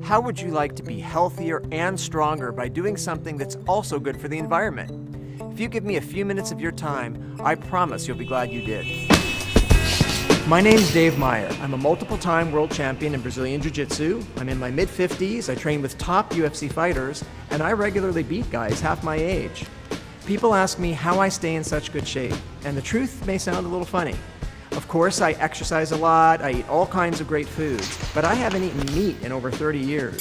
How would you like to be healthier and stronger by doing something that's also good for the environment? If you give me a few minutes of your time, I promise you'll be glad you did. My name's Dave Meyer. I'm a multiple-time world champion in Brazilian Jiu-Jitsu. I'm in my mid-50s, I train with top UFC fighters, and I regularly beat guys half my age. People ask me how I stay in such good shape, and the truth may sound a little funny. Of course, I exercise a lot, I eat all kinds of great foods, but I haven't eaten meat in over 30 years. In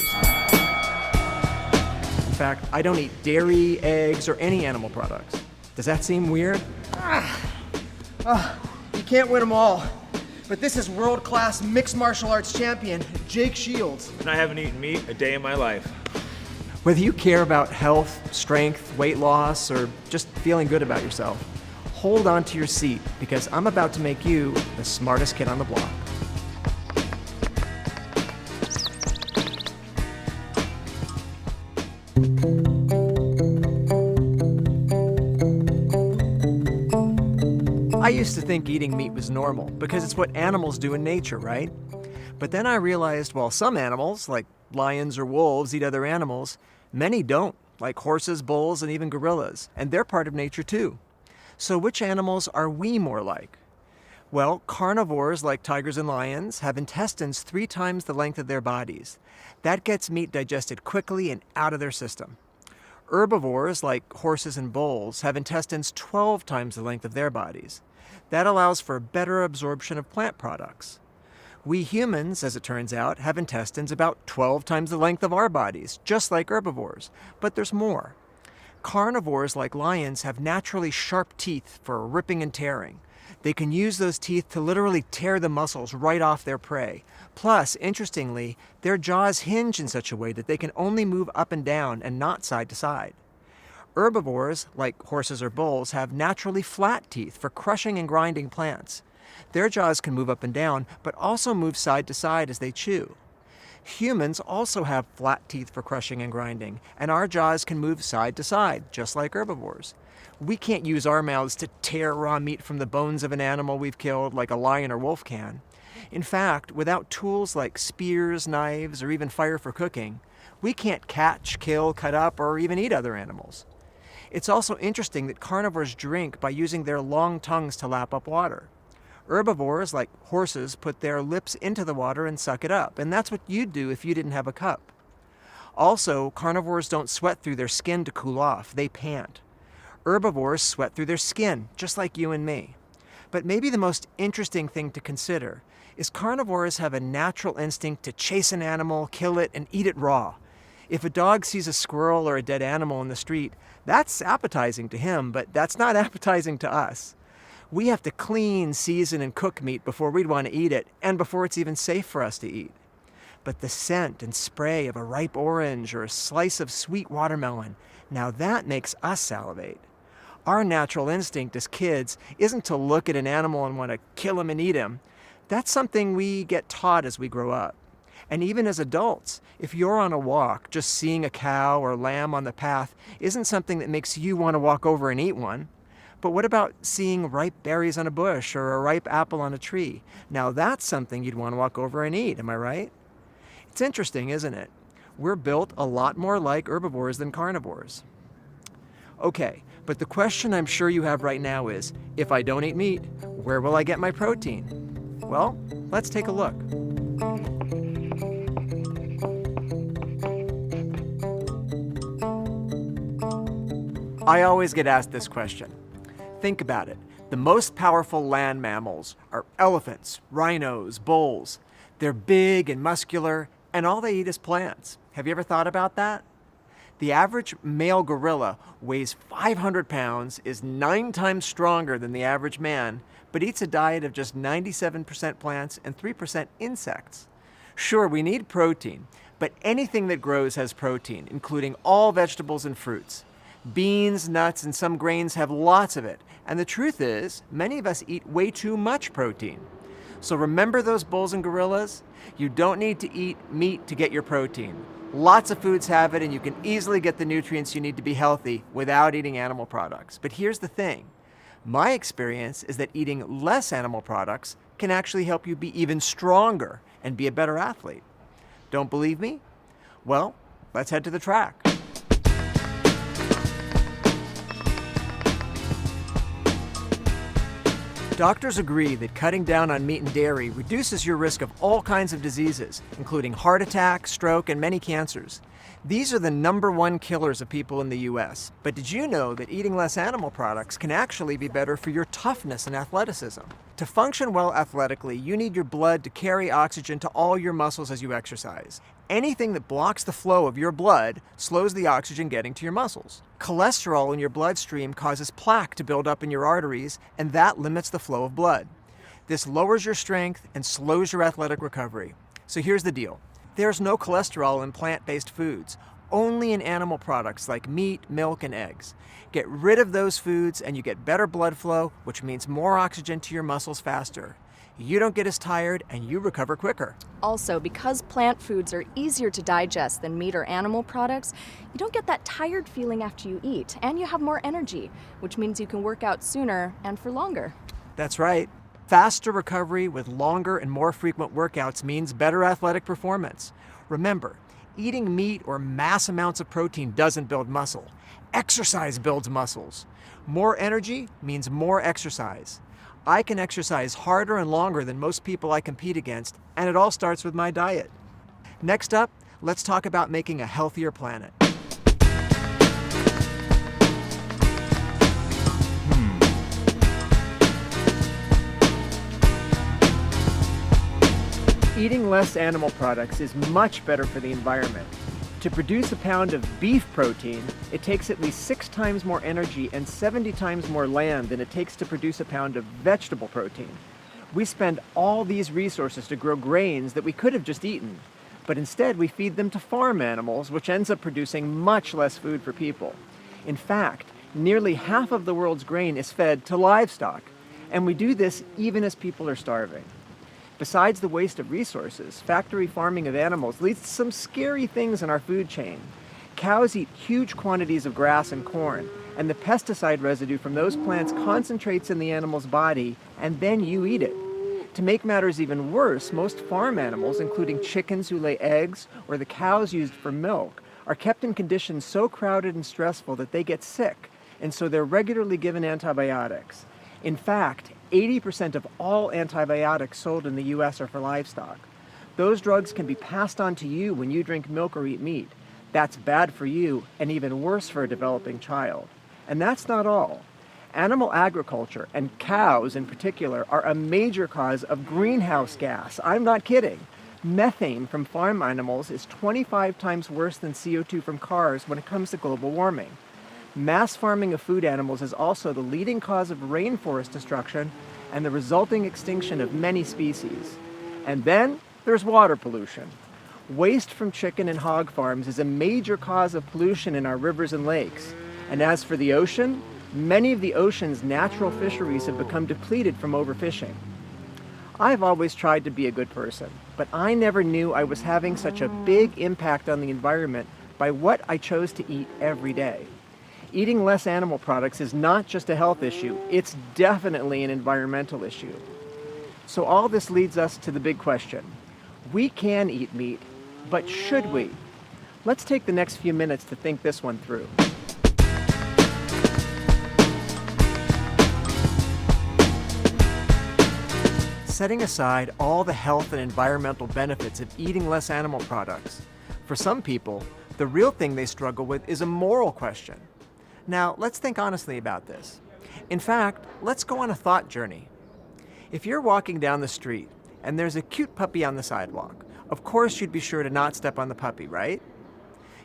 fact, I don't eat dairy, eggs, or any animal products. Does that seem weird? You can't win them all. But this is world-class mixed martial arts champion, Jake Shields. And I haven't eaten meat a day in my life. Whether you care about health, strength, weight loss, or just feeling good about yourself, hold on to your seat because I'm about to make you the smartest kid on the block. I used to think eating meat was normal because it's what animals do in nature, right? But then I realized while some animals, like lions or wolves, eat other animals, many don't, like horses, bulls, and even gorillas, and they're part of nature too. So which animals are we more like? Well, carnivores like tigers and lions have intestines 3 times the length of their bodies. That gets meat digested quickly and out of their system. Herbivores like horses and bulls have intestines 12 times the length of their bodies. That allows for better absorption of plant products. We humans, as it turns out, have intestines about 12 times the length of our bodies, just like herbivores, but there's more. Carnivores like lions have naturally sharp teeth for ripping and tearing. They can use those teeth to literally tear the muscles right off their prey. Plus, interestingly, their jaws hinge in such a way that they can only move up and down and not side to side. Herbivores, like horses or bulls, have naturally flat teeth for crushing and grinding plants. Their jaws can move up and down, but also move side to side as they chew. Humans also have flat teeth for crushing and grinding, and our jaws can move side to side, just like herbivores. We can't use our mouths to tear raw meat from the bones of an animal we've killed like a lion or wolf can. In fact, without tools like spears, knives, or even fire for cooking, we can't catch, kill, cut up, or even eat other animals. It's also interesting that carnivores drink by using their long tongues to lap up water. Herbivores, like horses, put their lips into the water and suck it up, and that's what you'd do if you didn't have a cup. Also, carnivores don't sweat through their skin to cool off, they pant. Herbivores sweat through their skin, just like you and me. But maybe the most interesting thing to consider is carnivores have a natural instinct to chase an animal, kill it, and eat it raw. If a dog sees a squirrel or a dead animal in the street, that's appetizing to him, but that's not appetizing to us. We have to clean, season, and cook meat before we'd want to eat it, and before it's even safe for us to eat. But the scent and spray of a ripe orange or a slice of sweet watermelon, now that makes us salivate. Our natural instinct as kids isn't to look at an animal and want to kill him and eat him. That's something we get taught as we grow up. And even as adults, if you're on a walk, just seeing a cow or lamb on the path isn't something that makes you want to walk over and eat one. But what about seeing ripe berries on a bush or a ripe apple on a tree? Now that's something you'd want to walk over and eat, am I right? It's interesting, isn't it? We're built a lot more like herbivores than carnivores. Okay, but the question I'm sure you have right now is, if I don't eat meat, where will I get my protein? Well, let's take a look. I always get asked this question. Think about it. The most powerful land mammals are elephants, rhinos, bulls. They're big and muscular, and all they eat is plants. Have you ever thought about that? The average male gorilla weighs 500 pounds, is 9 times stronger than the average man, but eats a diet of just 97% plants and 3% insects. Sure, we need protein, but anything that grows has protein, including all vegetables and fruits. Beans, nuts, and some grains have lots of it. And the truth is, many of us eat way too much protein. So remember those bulls and gorillas? You don't need to eat meat to get your protein. Lots of foods have it, and you can easily get the nutrients you need to be healthy without eating animal products. But here's the thing. My experience is that eating less animal products can actually help you be even stronger and be a better athlete. Don't believe me? Well, let's head to the track. Doctors agree that cutting down on meat and dairy reduces your risk of all kinds of diseases, including heart attack, stroke, and many cancers. These are the #1 killers of people in the US. But did you know that eating less animal products can actually be better for your toughness and athleticism? To function well athletically, you need your blood to carry oxygen to all your muscles as you exercise. Anything that blocks the flow of your blood slows the oxygen getting to your muscles. Cholesterol in your bloodstream causes plaque to build up in your arteries, and that limits the flow of blood. This lowers your strength and slows your athletic recovery. So here's the deal. There's no cholesterol in plant-based foods, only in animal products like meat, milk, and eggs. Get rid of those foods and you get better blood flow, which means more oxygen to your muscles faster. You don't get as tired and you recover quicker. Also, because plant foods are easier to digest than meat or animal products, you don't get that tired feeling after you eat, and you have more energy, which means you can work out sooner and for longer. That's right. Faster recovery with longer and more frequent workouts means better athletic performance. Remember, eating meat or mass amounts of protein doesn't build muscle. Exercise builds muscles. More energy means more exercise. I can exercise harder and longer than most people I compete against, and it all starts with my diet. Next up, let's talk about making a healthier planet. Eating less animal products is much better for the environment. To produce a pound of beef protein, it takes at least 6 times more energy and 70 times more land than it takes to produce a pound of vegetable protein. We spend all these resources to grow grains that we could have just eaten, but instead we feed them to farm animals, which ends up producing much less food for people. In fact, nearly half of the world's grain is fed to livestock, and we do this even as people are starving. Besides the waste of resources, factory farming of animals leads to some scary things in our food chain. Cows eat huge quantities of grass and corn, and the pesticide residue from those plants concentrates in the animal's body, and then you eat it. To make matters even worse, most farm animals, including chickens who lay eggs or the cows used for milk, are kept in conditions so crowded and stressful that they get sick, and so they're regularly given antibiotics. In fact, 80% of all antibiotics sold in the US are for livestock. Those drugs can be passed on to you when you drink milk or eat meat. That's bad for you and even worse for a developing child. And that's not all. Animal agriculture, and cows in particular, are a major cause of greenhouse gas. I'm not kidding. Methane from farm animals is 25 times worse than CO2 from cars when it comes to global warming. Mass farming of food animals is also the leading cause of rainforest destruction and the resulting extinction of many species. And then there's water pollution. Waste from chicken and hog farms is a major cause of pollution in our rivers and lakes. And as for the ocean, many of the ocean's natural fisheries have become depleted from overfishing. I've always tried to be a good person, but I never knew I was having such a big impact on the environment by what I chose to eat every day. Eating less animal products is not just a health issue, it's definitely an environmental issue. So all this leads us to the big question. We can eat meat, but should we? Let's take the next few minutes to think this one through. Setting aside all the health and environmental benefits of eating less animal products, for some people, the real thing they struggle with is a moral question. Now, let's think honestly about this. In fact, let's go on a thought journey. If you're walking down the street and there's a cute puppy on the sidewalk, of course you'd be sure to not step on the puppy, right?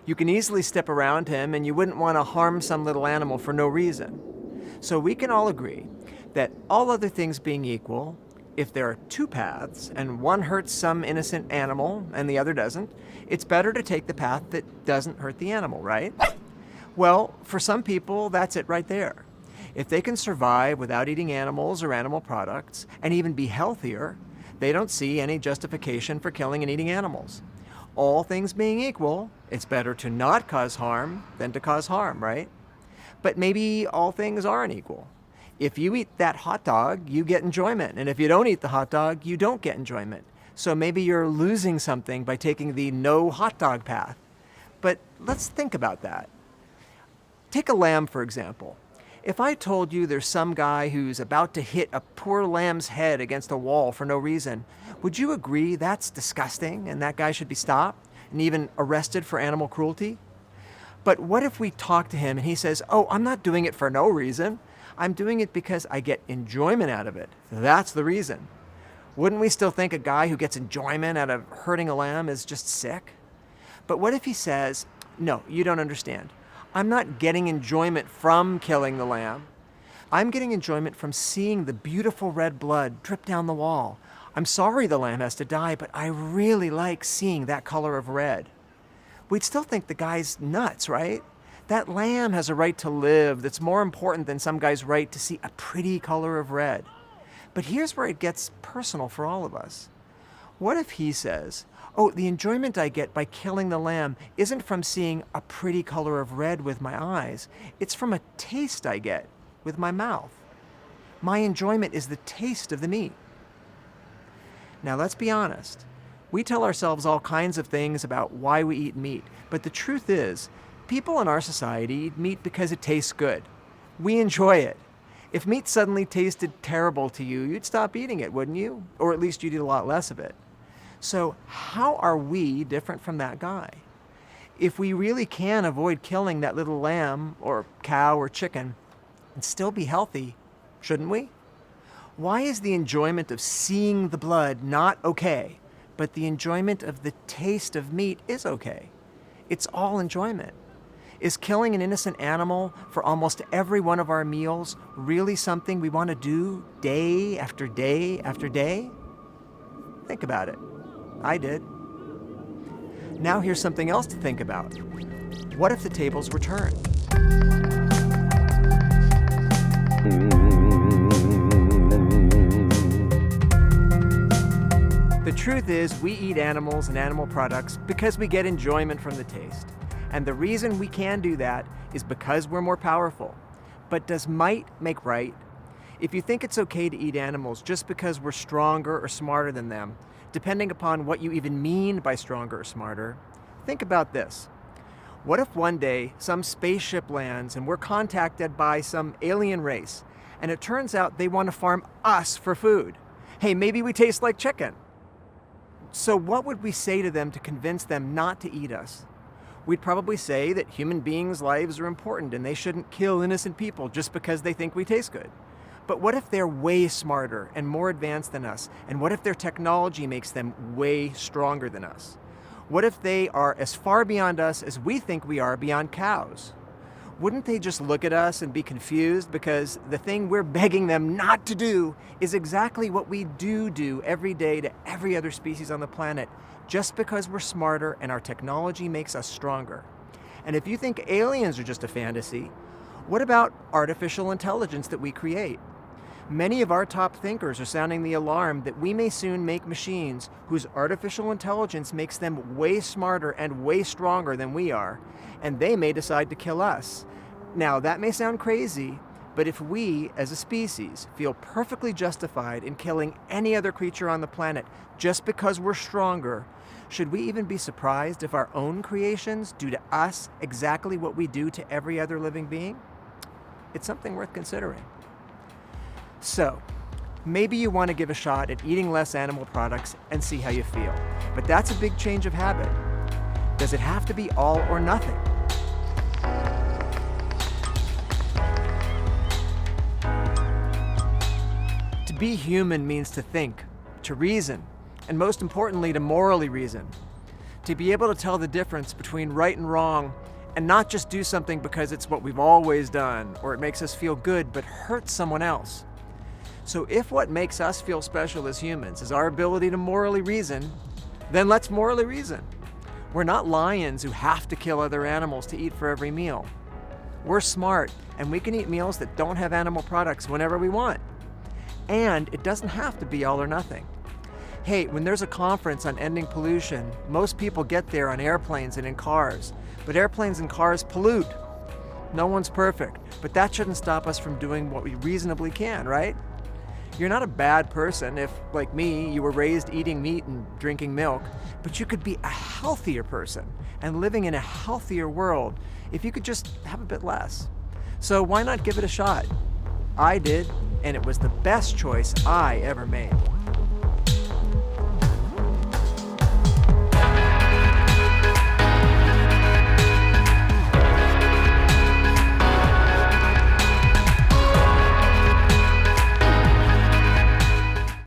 You can easily step around him and you wouldn't want to harm some little animal for no reason. So we can all agree that all other things being equal, if there are 2 paths and one hurts some innocent animal and the other doesn't, it's better to take the path that doesn't hurt the animal, right? Well, for some people, that's it right there. If they can survive without eating animals or animal products, and even be healthier, they don't see any justification for killing and eating animals. All things being equal, it's better to not cause harm than to cause harm, right? But maybe all things aren't equal. If you eat that hot dog, you get enjoyment, and if you don't eat the hot dog, you don't get enjoyment. So maybe you're losing something by taking the no hot dog path. But let's think about that. Take a lamb, for example. If I told you there's some guy who's about to hit a poor lamb's head against a wall for no reason, would you agree that's disgusting and that guy should be stopped and even arrested for animal cruelty? But what if we talk to him and he says, "Oh, I'm not doing it for no reason. I'm doing it because I get enjoyment out of it. That's the reason." Wouldn't we still think a guy who gets enjoyment out of hurting a lamb is just sick? But what if he says, "No, you don't understand. I'm not getting enjoyment from killing the lamb. I'm getting enjoyment from seeing the beautiful red blood drip down the wall. I'm sorry the lamb has to die, but I really like seeing that color of red." We'd still think the guy's nuts, right? That lamb has a right to live that's more important than some guy's right to see a pretty color of red. But here's where it gets personal for all of us. What if he says, "Oh, the enjoyment I get by killing the lamb isn't from seeing a pretty color of red with my eyes. It's from a taste I get with my mouth. My enjoyment is the taste of the meat." Now, let's be honest. We tell ourselves all kinds of things about why we eat meat, but the truth is, people in our society eat meat because it tastes good. We enjoy it. If meat suddenly tasted terrible to you, you'd stop eating it, wouldn't you? Or at least you'd eat a lot less of it. So how are we different from that guy? If we really can avoid killing that little lamb or cow or chicken and still be healthy, shouldn't we? Why is the enjoyment of seeing the blood not okay, but the enjoyment of the taste of meat is okay? It's all enjoyment. Is killing an innocent animal for almost every one of our meals really something we want to do day after day after day? Think about it. I did. Now here's something else to think about. What if the tables were turned? The truth is, we eat animals and animal products because we get enjoyment from the taste. And the reason we can do that is because we're more powerful. But does might make right? If you think it's okay to eat animals just because we're stronger or smarter than them, depending upon what you even mean by stronger or smarter, think about this. What if one day some spaceship lands and we're contacted by some alien race, and it turns out they want to farm us for food? Hey, maybe we taste like chicken. So what would we say to them to convince them not to eat us? We'd probably say that human beings' lives are important and they shouldn't kill innocent people just because they think we taste good. But what if they're way smarter and more advanced than us? And what if their technology makes them way stronger than us? What if they are as far beyond us as we think we are beyond cows? Wouldn't they just look at us and be confused because the thing we're begging them not to do is exactly what we do every day to every other species on the planet, just because we're smarter and our technology makes us stronger? And if you think aliens are just a fantasy, what about artificial intelligence that we create? Many of our top thinkers are sounding the alarm that we may soon make machines whose artificial intelligence makes them way smarter and way stronger than we are, and they may decide to kill us. Now, that may sound crazy, but if we, as a species, feel perfectly justified in killing any other creature on the planet just because we're stronger, should we even be surprised if our own creations do to us exactly what we do to every other living being? It's something worth considering. So, maybe you want to give a shot at eating less animal products and see how you feel. But that's a big change of habit. Does it have to be all or nothing? To be human means to think, to reason, and most importantly, to morally reason. To be able to tell the difference between right and wrong, and not just do something because it's what we've always done, or it makes us feel good, but hurts someone else. So if what makes us feel special as humans is our ability to morally reason, then let's morally reason. We're not lions who have to kill other animals to eat for every meal. We're smart, and we can eat meals that don't have animal products whenever we want. And it doesn't have to be all or nothing. Hey, when there's a conference on ending pollution, most people get there on airplanes and in cars. But airplanes and cars pollute. No one's perfect, but that shouldn't stop us from doing what we reasonably can, right? You're not a bad person if, like me, you were raised eating meat and drinking milk, but you could be a healthier person and living in a healthier world if you could just have a bit less. So why not give it a shot? I did, and it was the best choice I ever made.